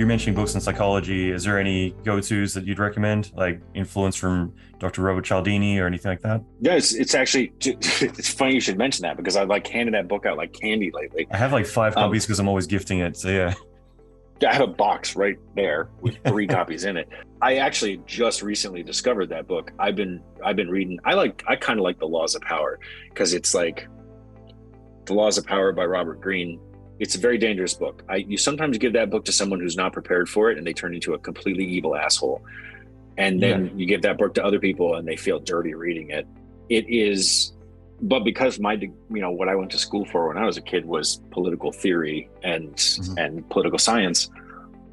you're mentioning books in psychology. Is there any go-tos that you'd recommend, like influence from Dr. Robert Cialdini or anything like that? Yeah, it's actually it's funny you should mention that because I like handed that book out like candy lately. I have like 5 copies because I'm always gifting it. So yeah. I have a box right there with 3 copies in it. I actually just recently discovered that book. I've been reading. I kind of like The Laws of Power because it's like The Laws of Power by Robert Greene. It's a very dangerous book. You sometimes give that book to someone who's not prepared for it, and they turn into a completely evil asshole. And then you give that book to other people, and they feel dirty reading it. It is. But because what I went to school for when I was a kid was political theory and political science,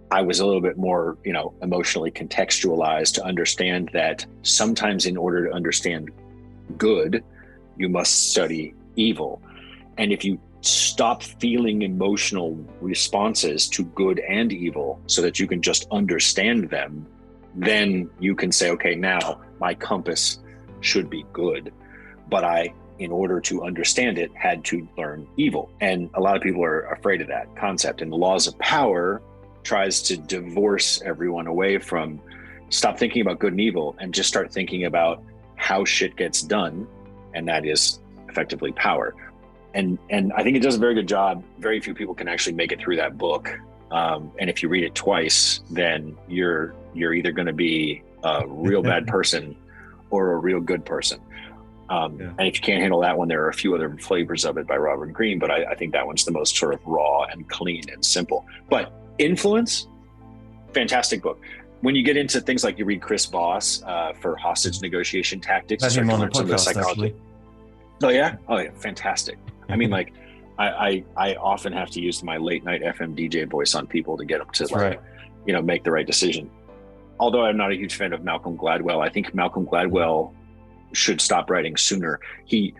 I was a little bit more, emotionally contextualized to understand that sometimes in order to understand good, you must study evil. And if you stop feeling emotional responses to good and evil so that you can just understand them, then you can say, okay, now my compass should be good. But in order to understand it, had to learn evil. And a lot of people are afraid of that concept. And The Laws of Power tries to divorce everyone away from stop thinking about good and evil and just start thinking about how shit gets done. And that is effectively power. And I think it does a very good job. Very few people can actually make it through that book. And if you read it twice, then you're either going to be a real bad person or a real good person. And if you can't handle that one, there are a few other flavors of it by Robert Greene, but I think that one's the most sort of raw and clean and simple. But Influence, fantastic book. When you get into things like you read Chris Voss for hostage negotiation tactics, That's him on the podcast, actually. Oh yeah, fantastic. I mean, like I often have to use my late night FM DJ voice on people to get them to make the right decision. Although I'm not a huge fan of Malcolm Gladwell, I think Malcolm Gladwell should stop writing sooner. He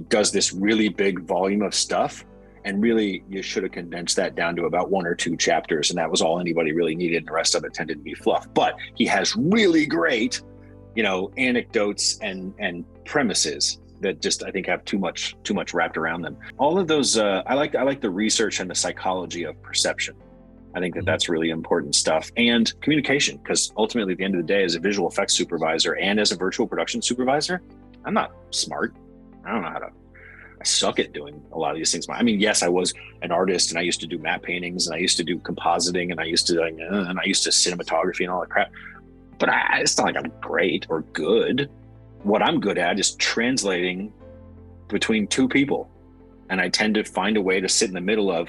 does this really big volume of stuff, and really you should have condensed that down to about 1 or 2 chapters, and that was all anybody really needed, and the rest of it tended to be fluff. But he has really great anecdotes and premises that just I think have too much wrapped around them. All of those I like the research and the psychology of perception. I think that's really important stuff. And communication, because ultimately at the end of the day, as a visual effects supervisor and as a virtual production supervisor, I'm not smart. I don't know I suck at doing a lot of these things. I mean, yes, I was an artist and I used to do matte paintings and I used to do compositing and I used to cinematography and all that crap. But it's not like I'm great or good. What I'm good at is translating between 2 people. And I tend to find a way to sit in the middle of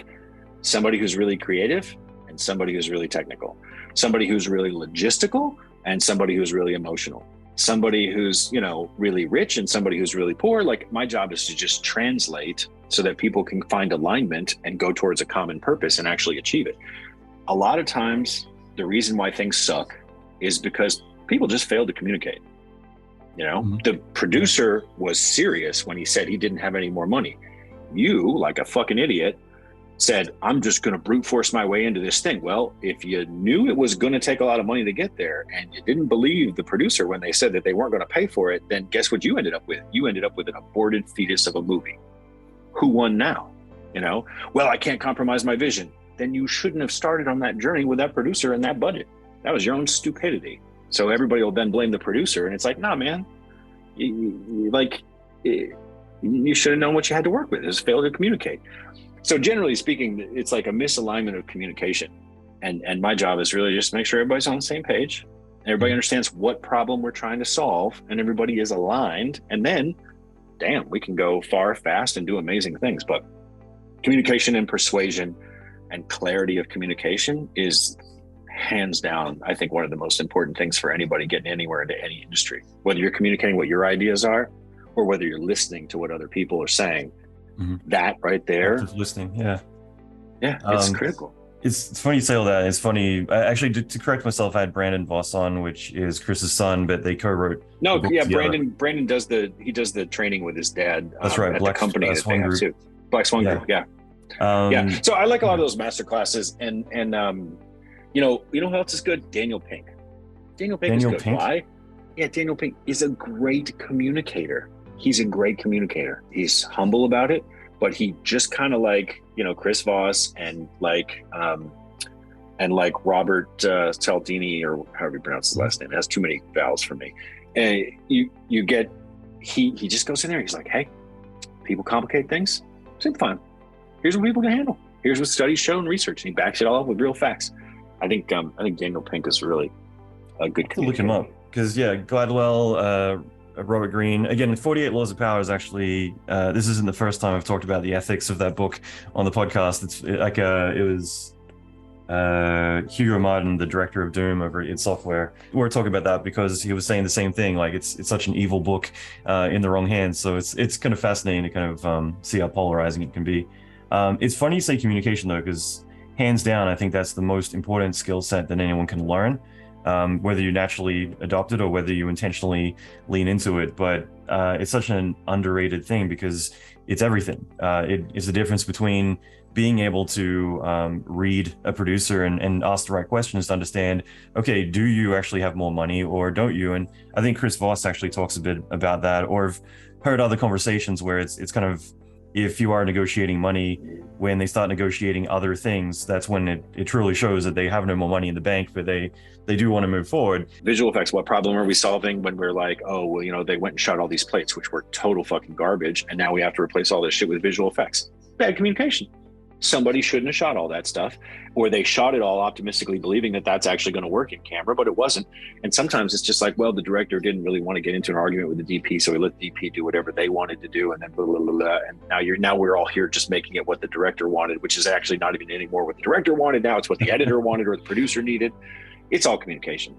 somebody who's really creative and somebody who's really technical, somebody who's really logistical and somebody who's really emotional, somebody who's, really rich and somebody who's really poor. Like, my job is to just translate so that people can find alignment and go towards a common purpose and actually achieve it. A lot of times, the reason why things suck is because people just fail to communicate. The producer was serious when he said he didn't have any more money. You, like a fucking idiot, said, I'm just going to brute force my way into this thing. Well, if you knew it was going to take a lot of money to get there and you didn't believe the producer when they said that they weren't going to pay for it, then guess what you ended up with? You ended up with an aborted fetus of a movie. Who won now? Well, I can't compromise my vision. Then you shouldn't have started on that journey with that producer and that budget. That was your own stupidity. So everybody will then blame the producer. And it's like, nah, man, you should have known what you had to work with. Is failure to communicate. So generally speaking, it's like a misalignment of communication. And my job is really just to make sure everybody's on the same page. Everybody understands what problem we're trying to solve and everybody is aligned. And then, damn, we can go far, fast and do amazing things. But communication and persuasion and clarity of communication is hands down, I think, one of the most important things for anybody getting anywhere into any industry. Whether you're communicating what your ideas are or whether you're listening to what other people are saying, that right there, just listening, it's critical. It's funny you say all that. It's funny, actually, to correct myself, I had Brandon Voss on, which is Chris's son, but they co-wrote. No, yeah, Brandon does the training with his dad. That's right, at Black the company that Swan they have Group. too. Black Swan Group, yeah. So I like a lot of those master classes, and you know who else is good? Daniel Pink. Daniel Pink is good. Pink? Why? Yeah, Daniel Pink is a great communicator. He's a great communicator. He's humble about it, but he just kind of like, Chris Voss and like And like Robert Cialdini, or however you pronounce his last name, it has too many vowels for me. And you get, he just goes in there. He's like, hey, people complicate things. It's fine. Here's what people can handle. Here's what studies show and research. And he backs it all up with real facts. I think Daniel Pink is really a good communicator. Look him up, because Gladwell, Robert Greene. Again, 48 Laws of Power is actually, this isn't the first time I've talked about the ethics of that book on the podcast. It was Hugo Martin, the director of Doom over at id Software. We're talking about that because he was saying the same thing. Like it's such an evil book in the wrong hands. So it's kind of fascinating to kind of see how polarizing it can be. It's funny you say communication though, because hands down, I think that's the most important skill set that anyone can learn. Whether you naturally adopt it or whether you intentionally lean into it. But it's such an underrated thing because it's everything. It is the difference between being able to read a producer and ask the right questions to understand, okay, do you actually have more money or don't you? And I think Chris Voss actually talks a bit about that, or I've heard other conversations where it's kind of, if you are negotiating money, when they start negotiating other things, that's when it truly shows that they have no more money in the bank, but they do want to move forward. Visual effects, what problem are we solving when we're like, oh, well, they went and shot all these plates, which were total fucking garbage, and now we have to replace all this shit with visual effects? Bad communication. Somebody shouldn't have shot all that stuff, or they shot it all optimistically believing that that's actually going to work in camera, but it wasn't. And sometimes it's just like, well, the director didn't really want to get into an argument with the DP, so he let the DP do whatever they wanted to do, and then blah, blah, blah, blah. And now we're all here just making it what the director wanted, which is actually not even anymore what the director wanted. Now it's what the editor wanted or the producer needed. It's all communication.